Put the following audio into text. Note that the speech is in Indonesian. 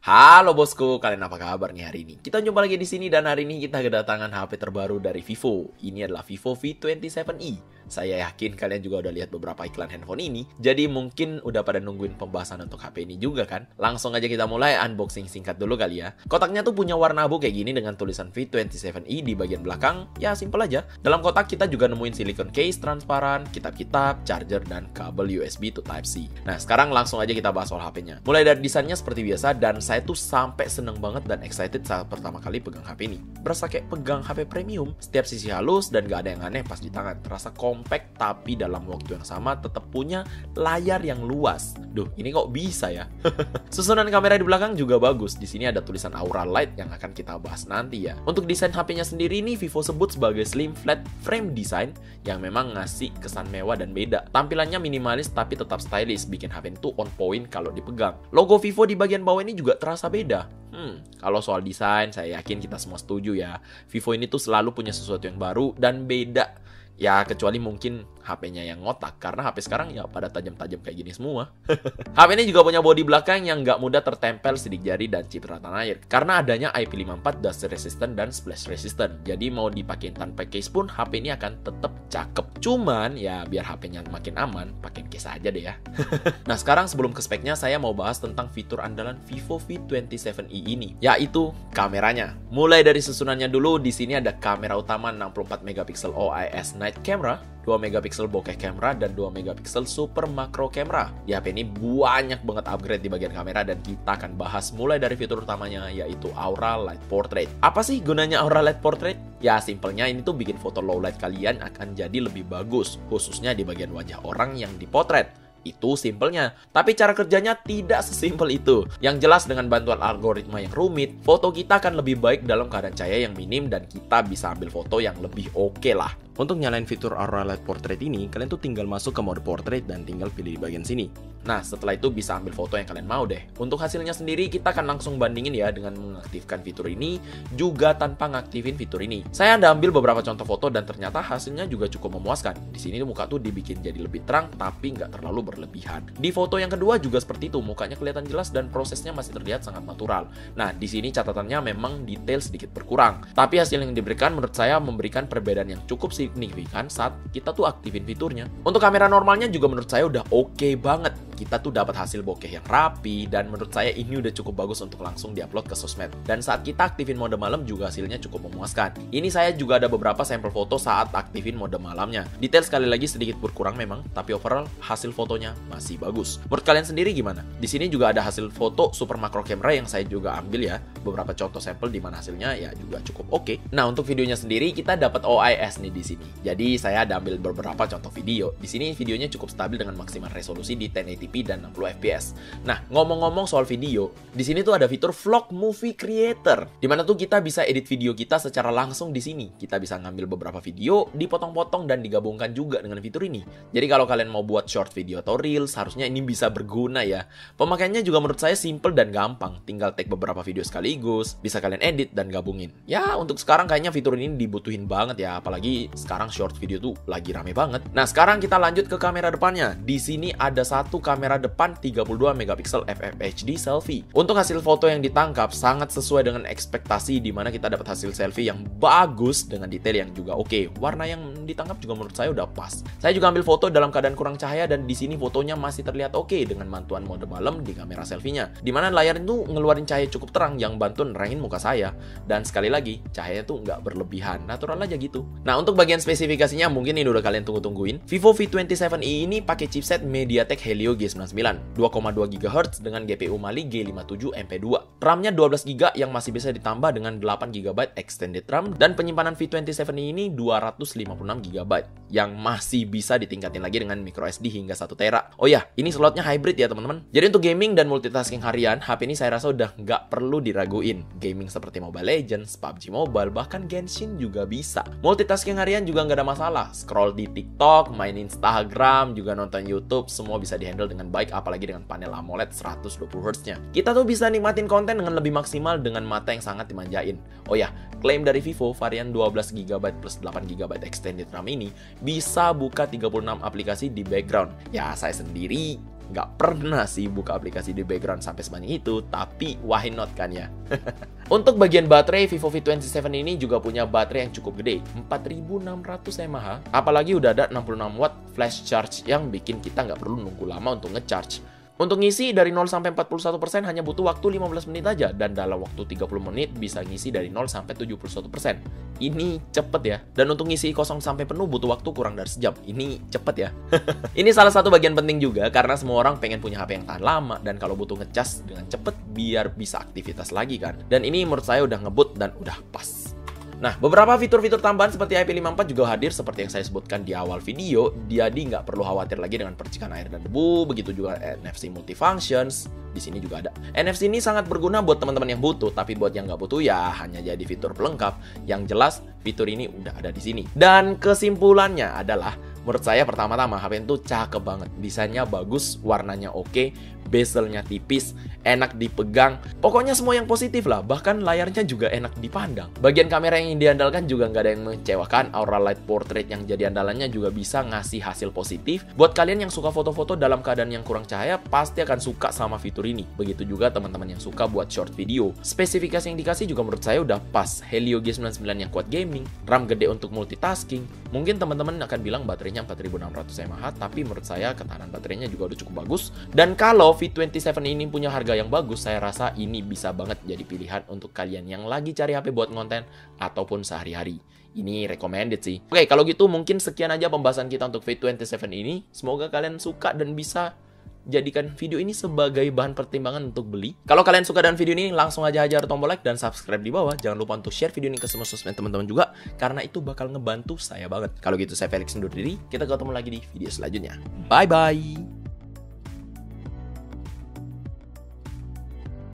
Halo bosku, kalian apa kabar nih hari ini? Kita jumpa lagi di sini dan hari ini kita kedatangan HP terbaru dari Vivo. Ini adalah Vivo V27e. Saya yakin kalian juga udah lihat beberapa iklan handphone ini, jadi mungkin udah pada nungguin pembahasan untuk HP ini juga kan? Langsung aja kita mulai unboxing singkat dulu kali ya. Kotaknya tuh punya warna abu kayak gini dengan tulisan V27e di bagian belakang. Ya simple aja. Dalam kotak kita juga nemuin silicone case transparan, kitab-kitab, charger, dan kabel USB to Type-C. Nah sekarang langsung aja kita bahas soal HP-nya. Mulai dari desainnya seperti biasa, dan saya tuh sampai seneng banget dan excited saat pertama kali pegang HP ini. Berasa kayak pegang HP premium. Setiap sisi halus dan gak ada yang aneh pas di tangan. Terasa compact tapi dalam waktu yang sama tetap punya layar yang luas. Duh, ini kok bisa ya? Susunan kamera di belakang juga bagus. Di sini ada tulisan Aura Light yang akan kita bahas nanti ya. Untuk desain HP-nya sendiri ini Vivo sebut sebagai slim flat frame design yang memang ngasih kesan mewah dan beda. Tampilannya minimalis tapi tetap stylish, bikin HP itu on point kalau dipegang. Logo Vivo di bagian bawah ini juga terasa beda. Kalau soal desain, saya yakin kita semua setuju ya. Vivo ini tuh selalu punya sesuatu yang baru dan beda. Ya, kecuali mungkin HP-nya yang ngotak, karena HP sekarang ya pada tajam-tajam kayak gini semua. HP ini juga punya bodi belakang yang nggak mudah tertempel sidik jari dan cipratan air, karena adanya IP54 dust resistant dan splash resistant. Jadi mau dipakein tanpa case pun HP ini akan tetap cakep. Cuman ya biar HP-nya makin aman, pakein case aja deh ya. Nah sekarang sebelum ke speknya, saya mau bahas tentang fitur andalan Vivo V27e ini, yaitu kameranya. Mulai dari susunannya dulu, di sini ada kamera utama 64 megapiksel OIS night camera, 2 megapiksel bokeh camera, dan 2 megapiksel super macro camera. Di HP ini banyak banget upgrade di bagian kamera dan kita akan bahas mulai dari fitur utamanya, yaitu Aura Light Portrait. Apa sih gunanya Aura Light Portrait? Ya simpelnya ini tuh bikin foto low light kalian akan jadi lebih bagus, khususnya di bagian wajah orang yang dipotret. Itu simpelnya, tapi cara kerjanya tidak sesimpel itu. Yang jelas dengan bantuan algoritma yang rumit, foto kita akan lebih baik dalam keadaan cahaya yang minim dan kita bisa ambil foto yang lebih oke lah. Untuk nyalain fitur Aura Light Portrait ini, kalian tuh tinggal masuk ke mode portrait dan tinggal pilih di bagian sini. Nah, setelah itu bisa ambil foto yang kalian mau deh. Untuk hasilnya sendiri, kita akan langsung bandingin ya dengan mengaktifkan fitur ini, juga tanpa ngaktifin fitur ini. Saya ada ambil beberapa contoh foto dan ternyata hasilnya juga cukup memuaskan. Di sini muka tuh dibikin jadi lebih terang, tapi nggak terlalu berlebihan. Di foto yang kedua juga seperti itu, mukanya kelihatan jelas dan prosesnya masih terlihat sangat natural. Nah, di sini catatannya memang detail sedikit berkurang. Tapi hasil yang diberikan menurut saya memberikan perbedaan yang cukup signifikan saat kita tuh aktifin fiturnya. Untuk kamera normalnya juga menurut saya udah oke banget. Kita tuh dapat hasil bokeh yang rapi dan menurut saya ini udah cukup bagus untuk langsung diupload ke sosmed. Dan saat kita aktifin mode malam juga hasilnya cukup memuaskan. Ini saya juga ada beberapa sampel foto saat aktifin mode malamnya. Detail sekali lagi sedikit berkurang memang, tapi overall hasil fotonya masih bagus. Menurut kalian sendiri gimana? Di sini juga ada hasil foto super macro camera yang saya juga ambil ya. Beberapa contoh sampel di mana hasilnya ya juga cukup oke. Nah, untuk videonya sendiri kita dapat OIS nih di sini. Jadi saya ada ambil beberapa contoh video. Di sini videonya cukup stabil dengan maksimal resolusi di 1080p dan 60 fps. Nah, ngomong-ngomong soal video, di sini tuh ada fitur Vlog Movie Creator, di mana tuh kita bisa edit video kita secara langsung di sini. Kita bisa ngambil beberapa video, dipotong-potong dan digabungkan juga dengan fitur ini. Jadi kalau kalian mau buat short video atau reels, harusnya ini bisa berguna ya. Pemakaiannya juga menurut saya simple dan gampang. Tinggal take beberapa video sekaligus, bisa kalian edit dan gabungin. Ya, untuk sekarang kayaknya fitur ini dibutuhin banget ya, apalagi sekarang short video tuh lagi rame banget. Nah, sekarang kita lanjut ke kamera depannya. Di sini ada satu kamera depan 32 megapiksel FFHD selfie. Untuk hasil foto yang ditangkap sangat sesuai dengan ekspektasi, di mana kita dapat hasil selfie yang bagus dengan detail yang juga oke. Warna yang ditangkap juga menurut saya udah pas. Saya juga ambil foto dalam keadaan kurang cahaya dan di sini fotonya masih terlihat oke dengan bantuan mode malam di kamera selfie-nya. Di mana layar itu ngeluarin cahaya cukup terang yang bantu nerangin muka saya. Dan sekali lagi, cahaya tuh nggak berlebihan, natural aja gitu. Nah, untuk bagian spesifikasinya mungkin ini udah kalian tunggu-tungguin. Vivo V27e ini pakai chipset MediaTek Helio G99, 2,2 GHz dengan GPU Mali G57 MP2. RAM-nya 12 GB yang masih bisa ditambah dengan 8 GB extended RAM, dan penyimpanan V27e ini 256 GB yang masih bisa ditingkatin lagi dengan microSD hingga 1 tera. Oh ya, ini slotnya hybrid ya teman-teman. Jadi untuk gaming dan multitasking harian, HP ini saya rasa udah nggak perlu diraguin. Gaming seperti Mobile Legends, PUBG Mobile, bahkan Genshin juga bisa. Multitasking harian juga nggak ada masalah. Scroll di TikTok, main Instagram, juga nonton YouTube, semua bisa dihandle dengan baik, apalagi dengan panel AMOLED 120Hz-nya. Kita tuh bisa nikmatin konten dengan lebih maksimal dengan mata yang sangat dimanjain. Oh ya, klaim dari Vivo, varian 12 GB plus 8 GB extended RAM ini bisa buka 36 aplikasi di background. Ya, saya sendiri Nggak pernah sih buka aplikasi di background sampai sebanyak itu, tapi why not kan ya? Untuk bagian baterai, Vivo V27 ini juga punya baterai yang cukup gede, 4600 mAh. Apalagi udah ada 66 watt flash charge yang bikin kita nggak perlu nunggu lama untuk ngecharge. Untuk ngisi dari 0 sampai 41% hanya butuh waktu 15 menit aja, dan dalam waktu 30 menit bisa ngisi dari 0 sampai 71%. Ini cepet ya. Dan untuk ngisi kosong sampai penuh butuh waktu kurang dari sejam. Ini cepet ya. Ini salah satu bagian penting juga karena semua orang pengen punya HP yang tahan lama, dan kalau butuh ngecas dengan cepet biar bisa aktivitas lagi kan. Dan ini menurut saya udah ngebut dan udah pas. Nah, beberapa fitur-fitur tambahan seperti IP54 juga hadir seperti yang saya sebutkan di awal video. Jadi nggak perlu khawatir lagi dengan percikan air dan debu, begitu juga NFC multifunctions. Di sini juga ada. NFC ini sangat berguna buat teman-teman yang butuh, tapi buat yang nggak butuh ya hanya jadi fitur pelengkap. Yang jelas, fitur ini udah ada di sini. Dan kesimpulannya adalah, menurut saya pertama-tama HP itu cakep banget. Desainnya bagus, warnanya oke, bezelnya tipis, enak dipegang. Pokoknya semua yang positif lah, bahkan layarnya juga enak dipandang. Bagian kamera yang diandalkan juga nggak ada yang mengecewakan. Aura Light Portrait yang jadi andalannya juga bisa ngasih hasil positif. Buat kalian yang suka foto-foto dalam keadaan yang kurang cahaya, pasti akan suka sama fitur ini. Begitu juga teman-teman yang suka buat short video. Spesifikasi yang dikasih juga menurut saya udah pas. Helio G99 yang kuat gaming, RAM gede untuk multitasking. Mungkin teman-teman akan bilang baterainya 4600 mAh, tapi menurut saya ketahanan baterainya juga udah cukup bagus. Dan kalau V27 ini punya harga yang bagus, saya rasa ini bisa banget jadi pilihan untuk kalian yang lagi cari HP buat konten ataupun sehari-hari. Ini recommended sih. Oke, kalau gitu mungkin sekian aja pembahasan kita untuk V27 ini. Semoga kalian suka dan bisa jadikan video ini sebagai bahan pertimbangan untuk beli. Kalau kalian suka dengan video ini, langsung aja hajar tombol like dan subscribe di bawah. Jangan lupa untuk share video ini ke semua sosmed teman-teman juga, karena itu bakal ngebantu saya banget. Kalau gitu, saya Felix undur diri. Kita ketemu lagi di video selanjutnya. Bye-bye!